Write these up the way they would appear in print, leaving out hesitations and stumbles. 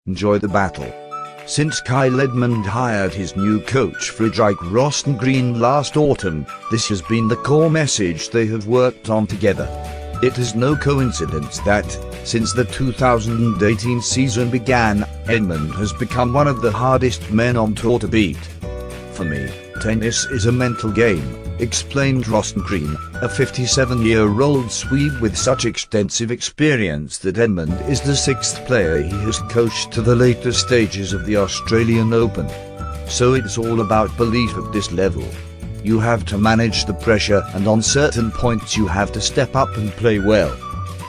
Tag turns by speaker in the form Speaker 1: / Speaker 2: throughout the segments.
Speaker 1: enjoy the battle. Since Edmund hired his new coach Fredrik Rosengren last autumn, this has been the core message they have worked on together. It is no coincidence that, since the 2018 season began, Edmund has become one of the hardest men on tour to beat. For me, tennis is a mental game, explained Rosengren, a 57-year-old Swede with such extensive experience that Edmund is the sixth player he has coached to the later stages of the Australian Open. So it's all about belief at this level. You have to manage the pressure, and on certain points you have to step up and play well.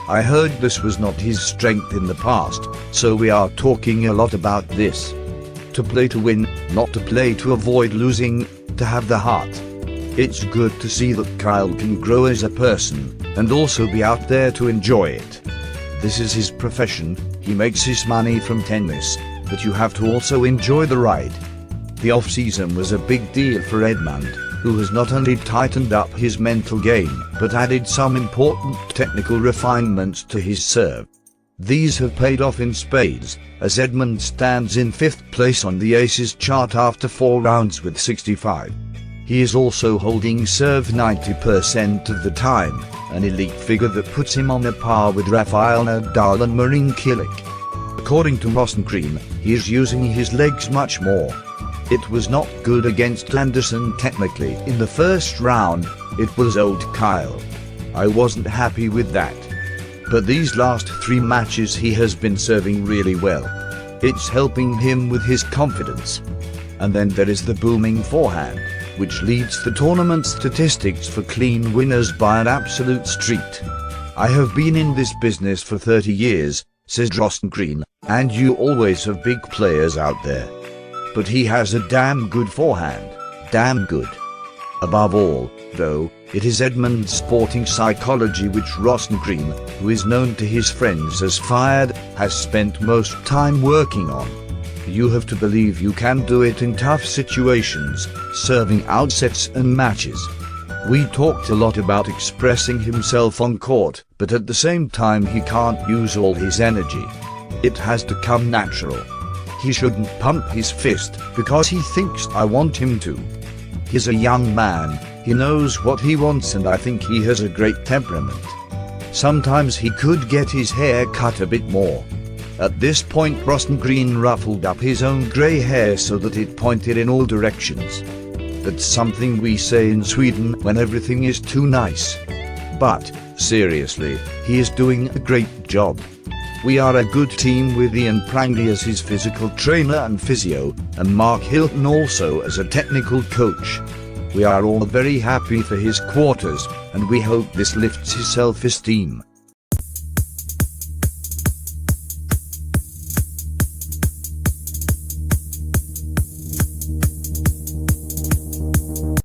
Speaker 1: I heard this was not his strength in the past, so we are talking a lot about this. To play to win, not to play to avoid losing, to have the heart. It's good to see that Kyle can grow as a person, and also be out there to enjoy it. This is his profession, he makes his money from tennis, but you have to also enjoy the ride. The off-season was a big deal for Edmund, who has not only tightened up his mental game, but added some important technical refinements to his serve. These have paid off in spades, as Edmund stands in 5th place on the Aces chart after 4 rounds with 65. He is also holding serve 90% of the time, an elite figure that puts him on a par with Rafael Nadal and Marin Cilic. According to Rosengren, he is using his legs much more. It was not good against Anderson technically in the first round, it was old Kyle. I wasn't happy with that. But these last 3 matches he has been serving really well. It's helping him with his confidence. And then there is the booming forehand, which leads the tournament statistics for clean winners by an absolute street. I have been in this business for 30 years, says Rosengren, and you always have big players out there. But he has a damn good forehand, damn good. Above all, though, it is Edmund's sporting psychology which Rosengren, who is known to his friends as Fired, has spent most time working on. You have to believe you can do it in tough situations, serving out sets and matches. We talked a lot about expressing himself on court, but at the same time he can't use all his energy. It has to come natural. He shouldn't pump his fist, because he thinks I want him to. He's a young man, he knows what he wants, and I think he has a great temperament. Sometimes he could get his hair cut a bit more. At this point Rosengren ruffled up his own grey hair so that it pointed in all directions. That's something we say in Sweden when everything is too nice. But, seriously, he is doing a great job. We are a good team with Ian Prangley as his physical trainer and physio, and Mark Hilton also as a technical coach. We are all very happy for his quarters, and we hope this lifts his self-esteem.